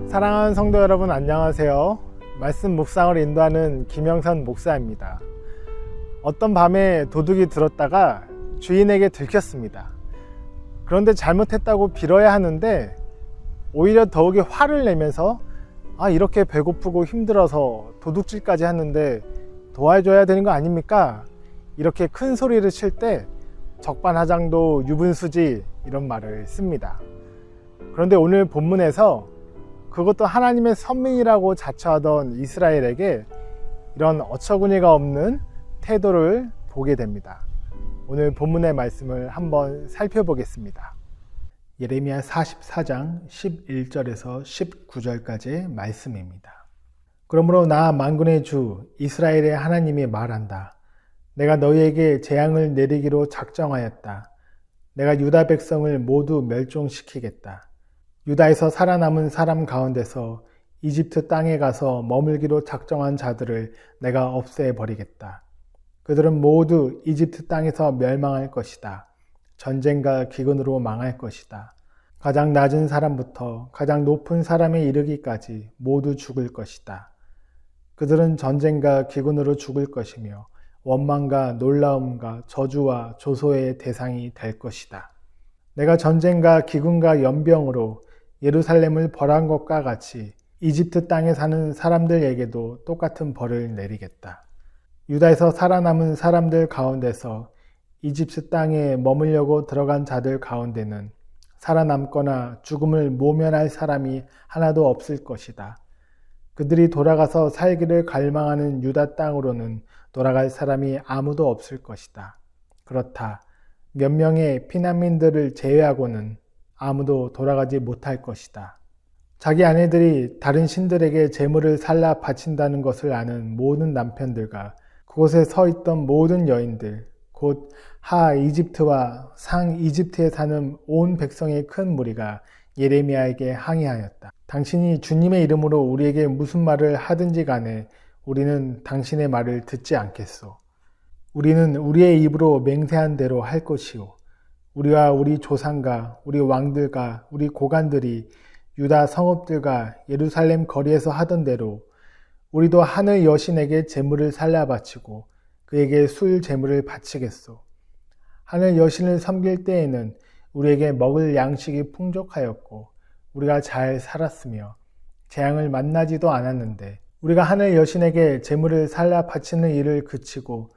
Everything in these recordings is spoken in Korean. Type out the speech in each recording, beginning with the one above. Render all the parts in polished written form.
사랑하는 성도 여러분, 안녕하세요. 말씀 묵상을 인도하는 김영선 목사입니다. 어떤 밤에 도둑이 들었다가 주인에게 들켰습니다. 그런데 잘못했다고 빌어야 하는데 오히려 더욱이 화를 내면서 이렇게 배고프고 힘들어서 도둑질까지 하는데 도와줘야 되는 거 아닙니까? 이렇게 큰 소리를 칠 때 적반하장도 유분수지 이런 말을 씁니다. 그런데 오늘 본문에서 그것도 하나님의 선민이라고 자처하던 이스라엘에게 이런 어처구니가 없는 태도를 보게 됩니다. 오늘 본문의 말씀을 한번 살펴보겠습니다. 예레미야 44장 11절에서 19절까지의 말씀입니다. 그러므로 나 만군의 주 이스라엘의 하나님이 말한다. 내가 너희에게 재앙을 내리기로 작정하였다. 내가 유다 백성을 모두 멸종시키겠다. 유다에서 살아남은 사람 가운데서 이집트 땅에 가서 머물기로 작정한 자들을 내가 없애버리겠다. 그들은 모두 이집트 땅에서 멸망할 것이다. 전쟁과 기근으로 망할 것이다. 가장 낮은 사람부터 가장 높은 사람에 이르기까지 모두 죽을 것이다. 그들은 전쟁과 기근으로 죽을 것이며 원망과 놀라움과 저주와 조소의 대상이 될 것이다. 내가 전쟁과 기근과 연병으로 예루살렘을 벌한 것과 같이 이집트 땅에 사는 사람들에게도 똑같은 벌을 내리겠다. 유다에서 살아남은 사람들 가운데서 이집트 땅에 머물려고 들어간 자들 가운데는 살아남거나 죽음을 모면할 사람이 하나도 없을 것이다. 그들이 돌아가서 살기를 갈망하는 유다 땅으로는 돌아갈 사람이 아무도 없을 것이다. 그렇다. 몇 명의 피난민들을 제외하고는 아무도 돌아가지 못할 것이다. 자기 아내들이 다른 신들에게 제물을 살라 바친다는 것을 아는 모든 남편들과 그곳에 서 있던 모든 여인들, 곧 하 이집트와 상 이집트에 사는 온 백성의 큰 무리가 예레미야에게 항의하였다. 당신이 주님의 이름으로 우리에게 무슨 말을 하든지 간에 우리는 당신의 말을 듣지 않겠소. 우리는 우리의 입으로 맹세한 대로 할 것이요. 우리와 우리 조상과 우리 왕들과 우리 고관들이 유다 성읍들과 예루살렘 거리에서 하던 대로 우리도 하늘 여신에게 제물을 살라 바치고 그에게 술 제물을 바치겠소. 하늘 여신을 섬길 때에는 우리에게 먹을 양식이 풍족하였고 우리가 잘 살았으며 재앙을 만나지도 않았는데 우리가 하늘 여신에게 제물을 살라 바치는 일을 그치고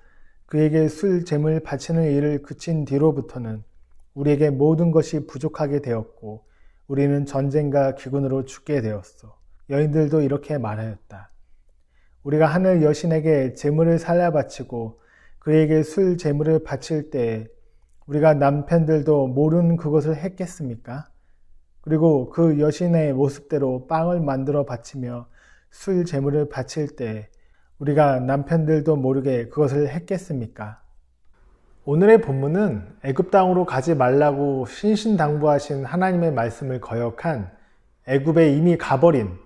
그에게 술 제물 바치는 일을 그친 뒤로부터는 우리에게 모든 것이 부족하게 되었고 우리는 전쟁과 기근으로 죽게 되었어. 여인들도 이렇게 말하였다. 우리가 하늘 여신에게 제물을 살라 바치고 그에게 술 제물을 바칠 때에 우리가 남편들도 모르는 그것을 했겠습니까? 그리고 그 여신의 모습대로 빵을 만들어 바치며 술 제물을 바칠 때 우리가 남편들도 모르게 그것을 했겠습니까? 오늘의 본문은 애굽 땅으로 가지 말라고 신신당부하신 하나님의 말씀을 거역한 애굽에 이미 가버린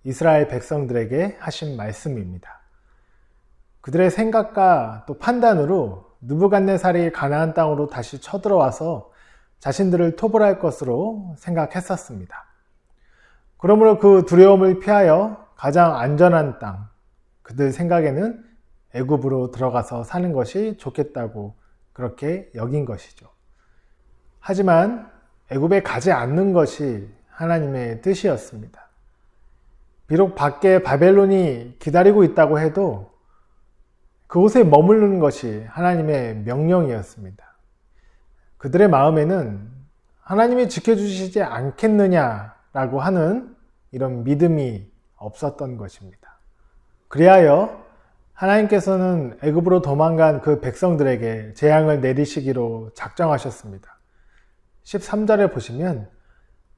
이스라엘 백성들에게 하신 말씀입니다. 그들의 생각과 또 판단으로 느부갓네살이 가나안 땅으로 다시 쳐들어와서 자신들을 토벌할 것으로 생각했었습니다. 그러므로 그 두려움을 피하여 가장 안전한 땅, 그들 생각에는 애굽으로 들어가서 사는 것이 좋겠다고 그렇게 여긴 것이죠. 하지만 애굽에 가지 않는 것이 하나님의 뜻이었습니다. 비록 밖에 바벨론이 기다리고 있다고 해도 그곳에 머무르는 것이 하나님의 명령이었습니다. 그들의 마음에는 하나님이 지켜주시지 않겠느냐라고 하는 이런 믿음이 없었던 것입니다. 그리하여 하나님께서는 애굽으로 도망간 그 백성들에게 재앙을 내리시기로 작정하셨습니다. 13절에 보시면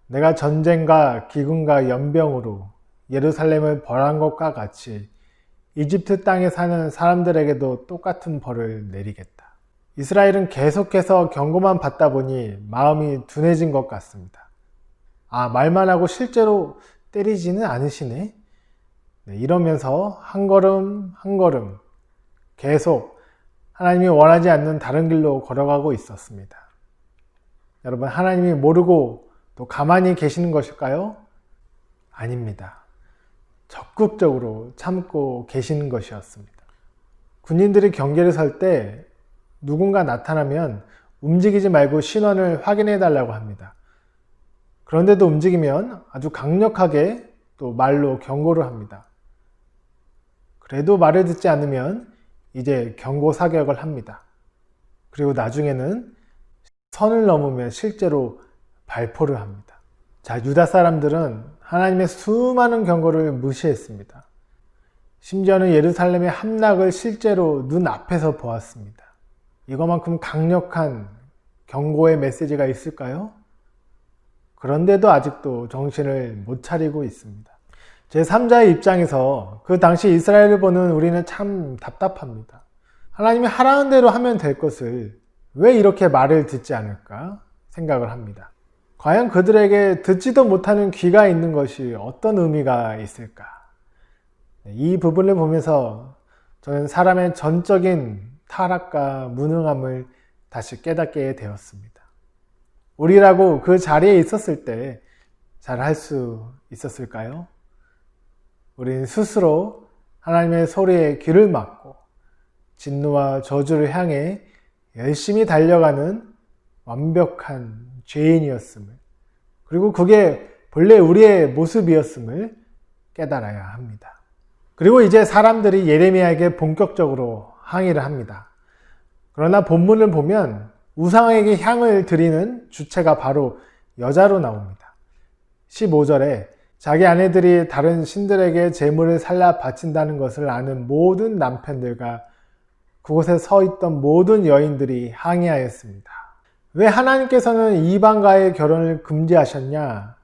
내가 전쟁과 기근과 연병으로 예루살렘을 벌한 것과 같이 이집트 땅에 사는 사람들에게도 똑같은 벌을 내리겠다. 이스라엘은 계속해서 경고만 받다 보니 마음이 둔해진 것 같습니다. 말만 하고 실제로 때리지는 않으시네? 이러면서 한 걸음 한 걸음 계속 하나님이 원하지 않는 다른 길로 걸어가고 있었습니다. 여러분, 하나님이 모르고 또 가만히 계시는 것일까요? 아닙니다. 적극적으로 참고 계시는 것이었습니다. 군인들이 경계를 설 때 누군가 나타나면 움직이지 말고 신원을 확인해 달라고 합니다. 그런데도 움직이면 아주 강력하게 또 말로 경고를 합니다. 그래도 말을 듣지 않으면 이제 경고 사격을 합니다. 그리고 나중에는 선을 넘으면 실제로 발포를 합니다. 자, 유다 사람들은 하나님의 수많은 경고를 무시했습니다. 심지어는 예루살렘의 함락을 실제로 눈앞에서 보았습니다. 이것만큼 강력한 경고의 메시지가 있을까요? 그런데도 아직도 정신을 못 차리고 있습니다. 제3자의 입장에서 그 당시 이스라엘을 보는 우리는 참 답답합니다. 하나님이 하라는 대로 하면 될 것을 왜 이렇게 말을 듣지 않을까 생각을 합니다. 과연 그들에게 듣지도 못하는 귀가 있는 것이 어떤 의미가 있을까? 이 부분을 보면서 저는 사람의 전적인 타락과 무능함을 다시 깨닫게 되었습니다. 우리라고 그 자리에 있었을 때 잘 할 수 있었을까요? 우리는 스스로 하나님의 소리에 귀를 막고 진노와 저주를 향해 열심히 달려가는 완벽한 죄인이었음을, 그리고 그게 본래 우리의 모습이었음을 깨달아야 합니다. 그리고 이제 사람들이 예레미야에게 본격적으로 항의를 합니다. 그러나 본문을 보면 우상에게 향을 드리는 주체가 바로 여자로 나옵니다. 15절에 자기 아내들이 다른 신들에게 제물을 살라 바친다는 것을 아는 모든 남편들과 그곳에 서 있던 모든 여인들이 항의하였습니다. 왜 하나님께서는 이방과의 결혼을 금지하셨냐?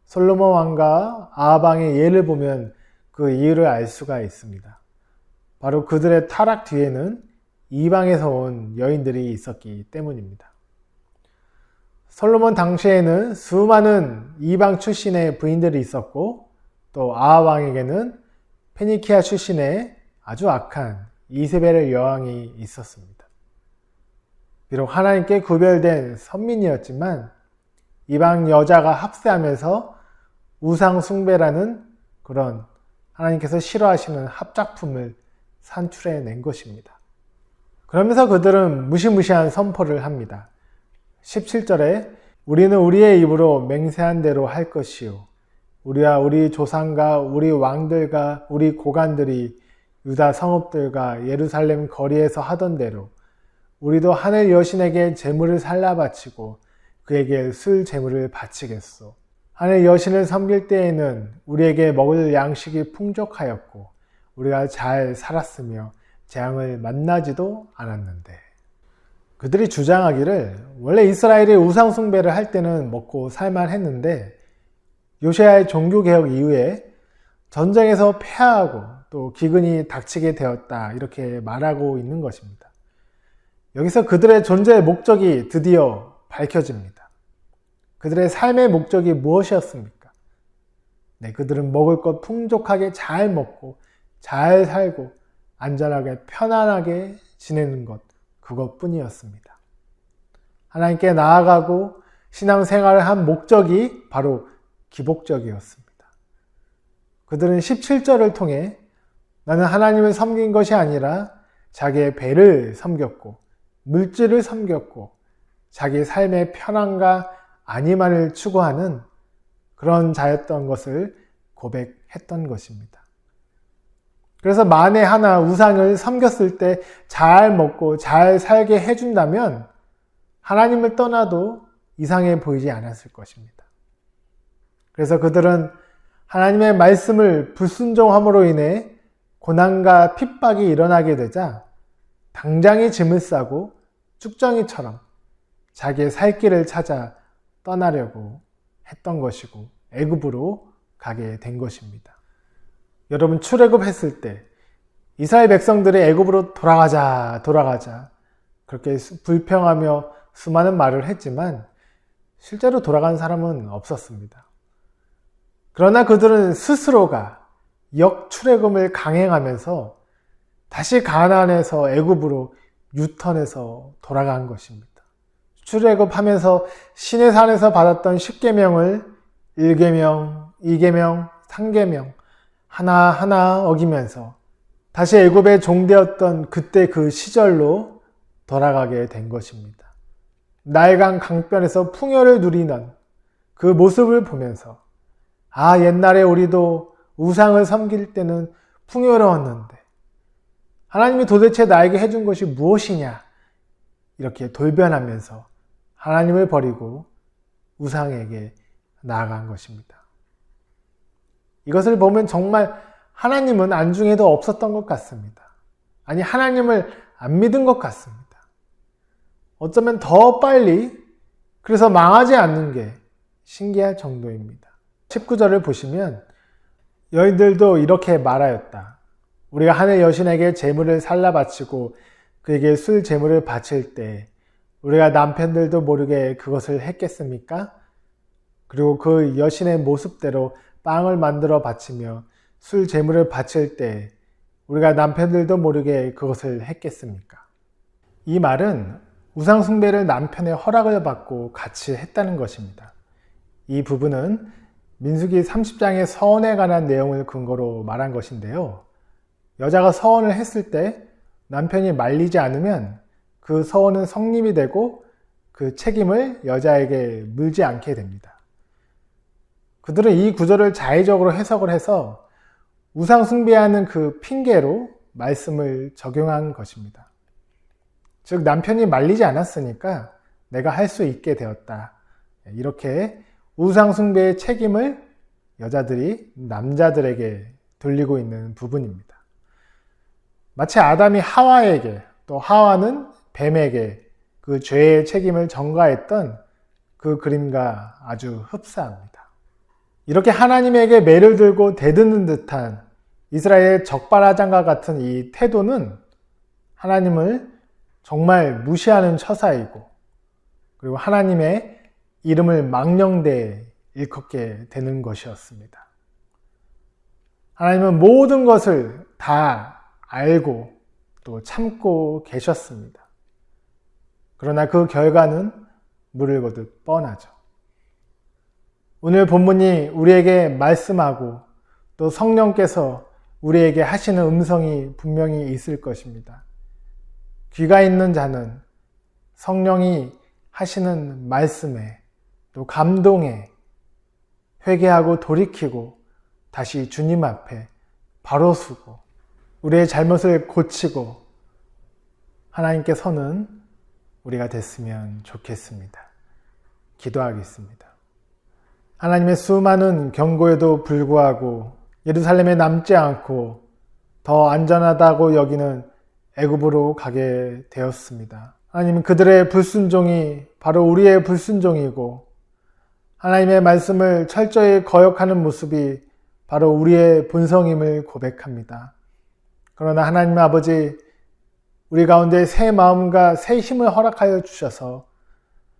솔로몬 왕과 아합 왕의 예를 보면 그 이유를 알 수가 있습니다. 바로 그들의 타락 뒤에는 이방에서 온 여인들이 있었기 때문입니다. 솔로몬 당시에는 수많은 이방 출신의 부인들이 있었고, 또 아합 왕에게는 페니키아 출신의 아주 악한 이세벨의 여왕이 있었습니다. 비록 하나님께 구별된 선민이었지만 이방 여자가 합세하면서 우상 숭배라는 그런 하나님께서 싫어하시는 합작품을 산출해낸 것입니다. 그러면서 그들은 무시무시한 선포를 합니다. 17절에 우리는 우리의 입으로 맹세한 대로 할 것이요, 우리와 우리 조상과 우리 왕들과 우리 고관들이 유다 성읍들과 예루살렘 거리에서 하던 대로 우리도 하늘 여신에게 제물을 살라 바치고 그에게 술 제물을 바치겠소. 하늘 여신을 섬길 때에는 우리에게 먹을 양식이 풍족하였고 우리가 잘 살았으며 재앙을 만나지도 않았는데. 그들이 주장하기를 원래 이스라엘이 우상 숭배를 할 때는 먹고 살만 했는데 요시야의 종교개혁 이후에 전쟁에서 패하고 또 기근이 닥치게 되었다, 이렇게 말하고 있는 것입니다. 여기서 그들의 존재의 목적이 드디어 밝혀집니다. 그들의 삶의 목적이 무엇이었습니까? 네, 그들은 먹을 것 풍족하게 잘 먹고 잘 살고 안전하게 편안하게 지내는 것, 그것뿐이었습니다. 하나님께 나아가고 신앙생활을 한 목적이 바로 기복적이었습니다. 그들은 17절을 통해 나는 하나님을 섬긴 것이 아니라 자기의 배를 섬겼고 물질을 섬겼고 자기 삶의 편안과 안위만을 추구하는 그런 자였던 것을 고백했던 것입니다. 그래서 만에 하나 우상을 섬겼을 때 잘 먹고 잘 살게 해준다면 하나님을 떠나도 이상해 보이지 않았을 것입니다. 그래서 그들은 하나님의 말씀을 불순종함으로 인해 고난과 핍박이 일어나게 되자 당장에 짐을 싸고 쭉정이처럼 자기의 살 길을 찾아 떠나려고 했던 것이고 애굽으로 가게 된 것입니다. 여러분, 출애굽했을 때 이스라엘 백성들이 애굽으로 돌아가자 그렇게 불평하며 수많은 말을 했지만 실제로 돌아간 사람은 없었습니다. 그러나 그들은 스스로가 역출애굽을 강행하면서 다시 가나안에서 애굽으로 유턴해서 돌아간 것입니다. 출애굽하면서 시내산에서 받았던 10계명을 1계명, 2계명, 3계명 하나하나 어기면서 다시 애굽의 종되었던 그때 그 시절로 돌아가게 된 것입니다. 나일강 강변에서 풍요를 누리는 그 모습을 보면서 옛날에 우리도 우상을 섬길 때는 풍요로웠는데 하나님이 도대체 나에게 해준 것이 무엇이냐 이렇게 돌변하면서 하나님을 버리고 우상에게 나아간 것입니다. 이것을 보면 정말 하나님은 안중에도 없었던 것 같습니다. 아니, 하나님을 안 믿은 것 같습니다. 어쩌면 더 빨리 그래서 망하지 않는 게 신기할 정도입니다. 19절을 보시면 너희들도 이렇게 말하였다. 우리가 하늘 여신에게 제물을 살라 바치고 그에게 술 제물을 바칠 때 우리가 남편들도 모르게 그것을 했겠습니까? 그리고 그 여신의 모습대로 빵을 만들어 바치며 술 제물을 바칠 때 우리가 남편들도 모르게 그것을 했겠습니까? 이 말은 우상 숭배를 남편의 허락을 받고 같이 했다는 것입니다. 이 부분은 민수기 30장의 서원에 관한 내용을 근거로 말한 것인데요. 여자가 서원을 했을 때 남편이 말리지 않으면 그 서원은 성립이 되고 그 책임을 여자에게 물지 않게 됩니다. 그들은 이 구절을 자의적으로 해석을 해서 우상 숭배하는 그 핑계로 말씀을 적용한 것입니다. 즉 남편이 말리지 않았으니까 내가 할 수 있게 되었다. 이렇게 우상 숭배의 책임을 여자들이 남자들에게 돌리고 있는 부분입니다. 마치 아담이 하와에게 또 하와는 뱀에게 그 죄의 책임을 전가했던 그 그림과 아주 흡사합니다. 이렇게 하나님에게 매를 들고 대드는 듯한 이스라엘의 적발하장과 같은 이 태도는 하나님을 정말 무시하는 처사이고 그리고 하나님의 이름을 망령되이 일컫게 되는 것이었습니다. 하나님은 모든 것을 다 알고 또 참고 계셨습니다. 그러나 그 결과는 물을 거듯 뻔하죠. 오늘 본문이 우리에게 말씀하고 또 성령께서 우리에게 하시는 음성이 분명히 있을 것입니다. 귀가 있는 자는 성령이 하시는 말씀에 또 감동에 회개하고 돌이키고 다시 주님 앞에 바로 서고 우리의 잘못을 고치고 하나님께 서는 우리가 됐으면 좋겠습니다. 기도하겠습니다. 하나님의 수많은 경고에도 불구하고 예루살렘에 남지 않고 더 안전하다고 여기는 애굽으로 가게 되었습니다. 하나님은 그들의 불순종이 바로 우리의 불순종이고 하나님의 말씀을 철저히 거역하는 모습이 바로 우리의 본성임을 고백합니다. 그러나 하나님 아버지, 우리 가운데 새 마음과 새 힘을 허락하여 주셔서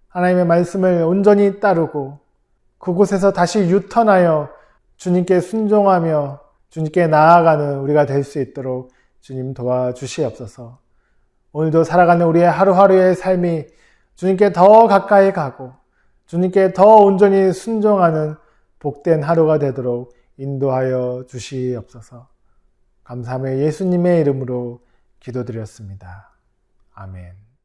하나님의 말씀을 온전히 따르고 그곳에서 다시 유턴하여 주님께 순종하며 주님께 나아가는 우리가 될 수 있도록 주님 도와주시옵소서. 오늘도 살아가는 우리의 하루하루의 삶이 주님께 더 가까이 가고 주님께 더 온전히 순종하는 복된 하루가 되도록 인도하여 주시옵소서. 감사하며 예수님의 이름으로 기도드렸습니다. 아멘.